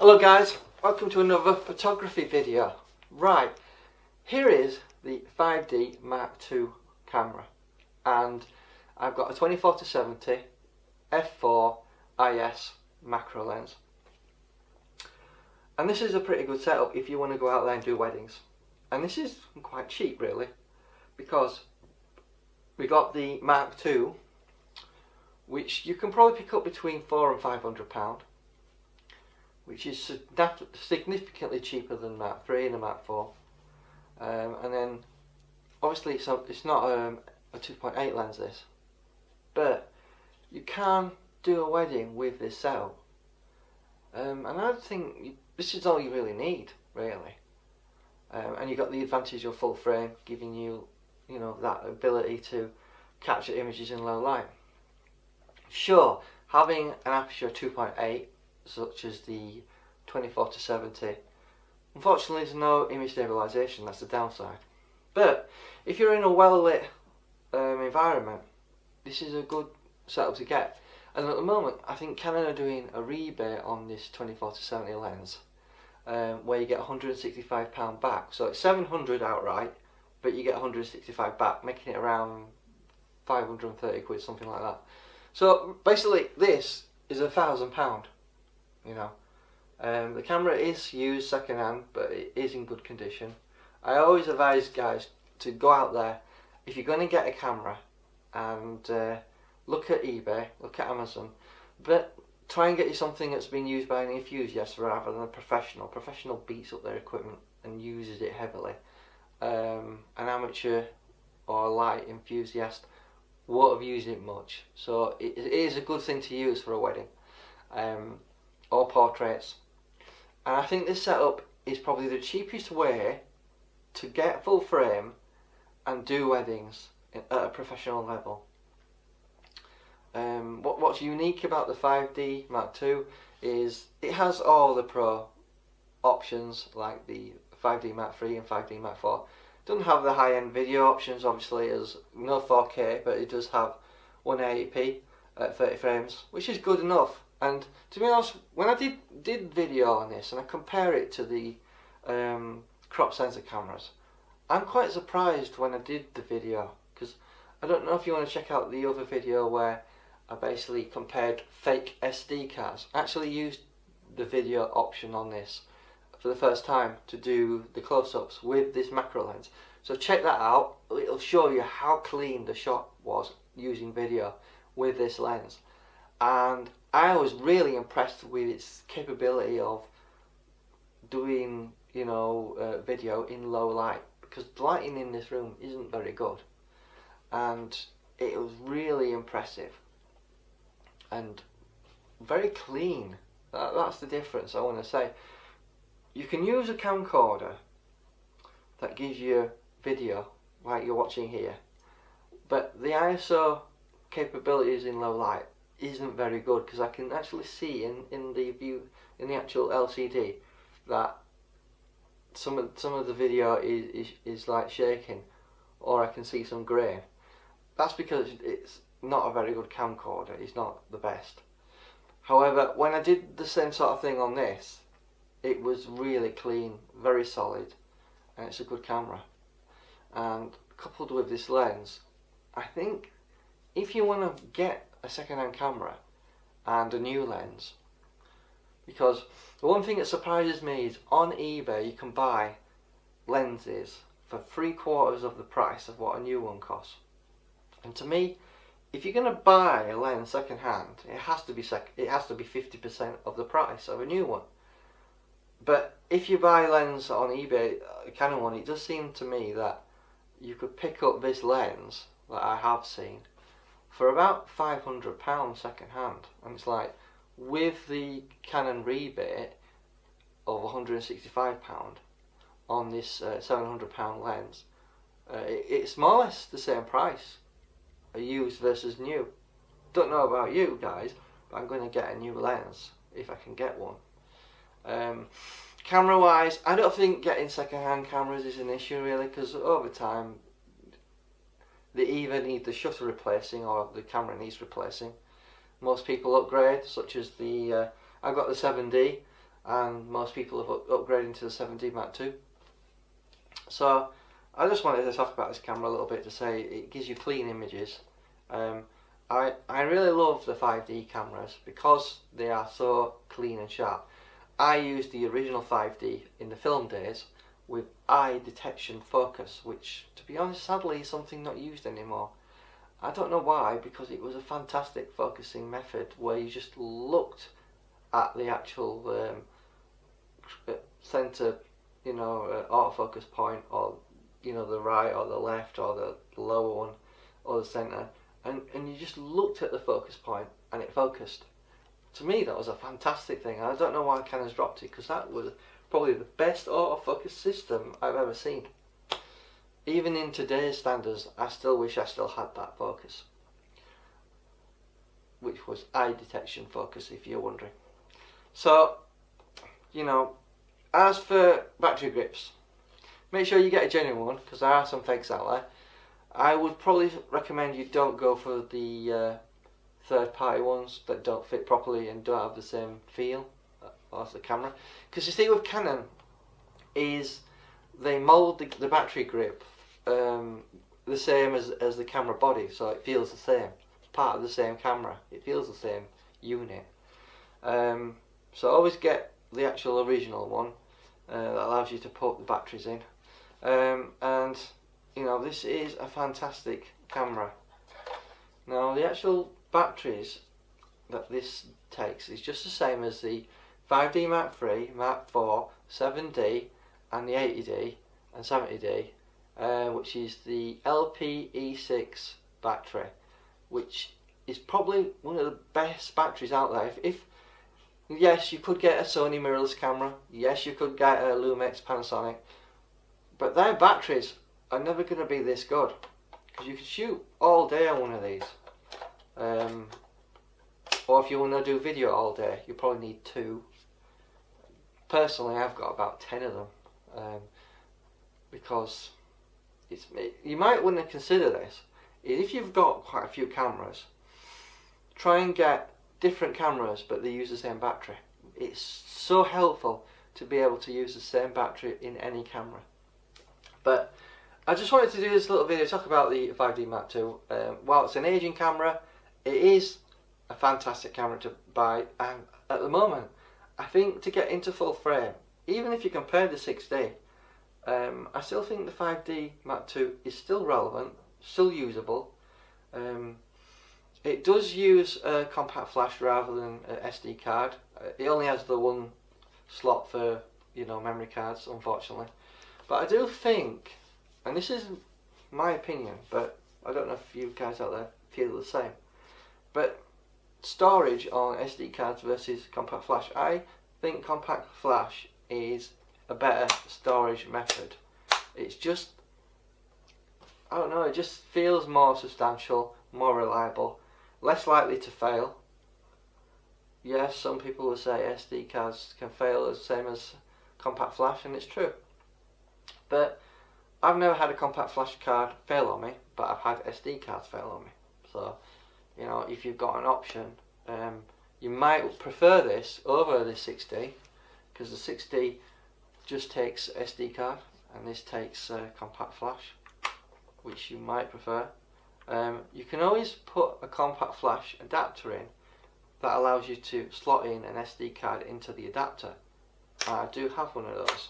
Hello guys, welcome to another photography video. Right, here is the 5D Mark II camera, and I've got a 24-70 f4 IS macro lens, and this is a pretty good setup if you want to go out there and do weddings. And this is quite cheap really, because we got the Mark II, which you can probably pick up between £400 and £500, which is significantly cheaper than Mark III and the Mark IV. And then obviously it's not a 2.8 lens this, but you can do a wedding with this setup. And I think this is all you really need, really. And you got the advantage of full frame, giving you, that ability to capture images in low light. Sure, having an aperture 2.8, such as the 24-70, unfortunately there's no image stabilization. That's the downside. But if you're in a well lit environment, this is a good setup to get. And at the moment, I think Canon are doing a rebate on this 24-70 lens, where you get £165 back. So it's £700 outright, but you get £165 back, making it around 530 quid, something like that. So basically, this is £1,000. The camera is used second hand, but it is in good condition. I always advise guys to go out there, if you're going to get a camera, and look at eBay, look at Amazon, but try and get you something that's been used by an enthusiast rather than a professional. Professional beats up their equipment and uses it heavily. An amateur or a light enthusiast won't have used it much, so it is a good thing to use for a wedding. Or portraits. And I think this setup is probably the cheapest way to get full frame and do weddings at a professional level. What's unique about the 5D Mark II is it has all the pro options like the 5D Mark III and 5D Mark IV. It doesn't have the high-end video options, obviously, as no 4K, but it does have 180p at 30 frames, which is good enough. And to be honest, when I did video on this and I compare it to the crop sensor cameras, I'm quite surprised when I did the video, because I don't know if you want to check out the other video where I basically compared fake SD cards. I actually used the video option on this for the first time to do the close-ups with this macro lens. So check that out, it'll show you how clean the shot was using video with this lens. And I was really impressed with its capability of doing, video in low light, because the lighting in this room isn't very good, and it was really impressive and very clean. That's the difference I want to say. You can use a camcorder that gives you video like you're watching here, but the ISO capabilities in low light isn't very good, because I can actually see in the actual LCD that some of the video is like shaking, or I can see some grain. That's because it's not a very good camcorder. It's not the best. However, when I did the same sort of thing on this, it was really clean, very solid, and it's a good camera. And coupled with this lens, I think if you want to get a second-hand camera and a new lens, because the one thing that surprises me is on eBay you can buy lenses for 3/4 of the price of what a new one costs. And to me, if you're going to buy a lens second-hand, it has to be 50% of the price of a new one. But if you buy a lens on eBay, a Canon one, it does seem to me that you could pick up this lens that I have seen for about £500 second hand, and it's like, with the Canon rebate of £165 on this £700 lens, it's more or less the same price, a used versus new. Don't know about you guys, but I'm going to get a new lens if I can get one. Camera wise, I don't think getting second hand cameras is an issue really, because over time they either need the shutter replacing or the camera needs replacing. Most people upgrade, such as the I've got the 7D, and most people have upgraded to the 7D Mark II. So I just wanted to talk about this camera a little bit to say it gives you clean images. I really love the 5D cameras because they are so clean and sharp. I used the original 5D in the film days with eye detection focus, which, to be honest, sadly is something not used anymore. I don't know why, because it was a fantastic focusing method where you just looked at the actual center, autofocus point, or the right or the left or the lower one or the center, and you just looked at the focus point and it focused. To me, that was a fantastic thing. I don't know why Canon's dropped it, because that was probably the best autofocus system I've ever seen. Even in today's standards, I still wish I still had that focus, which was eye detection focus, if you're wondering. So, as for battery grips, make sure you get a genuine one, because there are some fakes out there. I would probably recommend you don't go for the third-party ones that don't fit properly and don't have the same feel as the camera. Because you see, with Canon, is they mould the battery grip the same as the camera body, so it feels the same. It's part of the same camera. It feels the same unit. So always get the actual original one that allows you to put the batteries in. And this is a fantastic camera. Now, the actual batteries that this takes is just the same as the 5D Mark III, Mark IV, 7D and the 80D and 70D, which is the LPE6 battery, which is probably one of the best batteries out there. If yes, you could get a Sony mirrorless camera, yes, you could get a Lumix Panasonic, but their batteries are never going to be this good, because you can shoot all day on one of these. Or if you want to do video all day, you probably need 2. Personally, I've got about 10 of them, because you might want to consider this. If you've got quite a few cameras, try and get different cameras but they use the same battery. It's so helpful to be able to use the same battery in any camera. But I just wanted to do this little video to talk about the 5D Mark II. While it's an aging camera, it is a fantastic camera to buy, and at the moment I think to get into full frame, even if you compare the 6D, I still think the 5D Mark II is still relevant, still usable. It does use a compact flash rather than an SD card. It only has the one slot for memory cards, unfortunately. But I do think, and this is my opinion, but I don't know if you guys out there feel the same, but storage on SD cards versus compact flash, I think compact flash is a better storage method. It's just, I don't know, it just feels more substantial, more reliable, less likely to fail. Yes, some people will say SD cards can fail the same as compact flash, and it's true. But I've never had a compact flash card fail on me, but I've had SD cards fail on me. So, if you've got an option, you might prefer this over the 6D, because the 6D just takes SD card, and this takes compact flash, which you might prefer. You can always put a compact flash adapter in that allows you to slot in an SD card into the adapter. I do have one of those,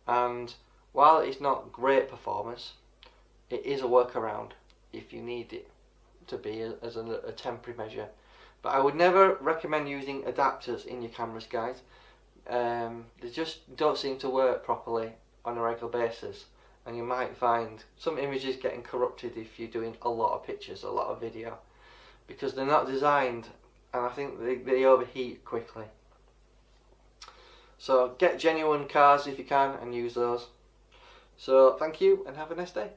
and while it's not great performance, it is a workaround if you need it to be as a temporary measure. But I would never recommend using adapters in your cameras, guys. They just don't seem to work properly on a regular basis, and you might find some images getting corrupted if you're doing a lot of pictures, a lot of video, because they're not designed, and I think they overheat quickly. So get genuine cards if you can and use those. So thank you and have a nice day.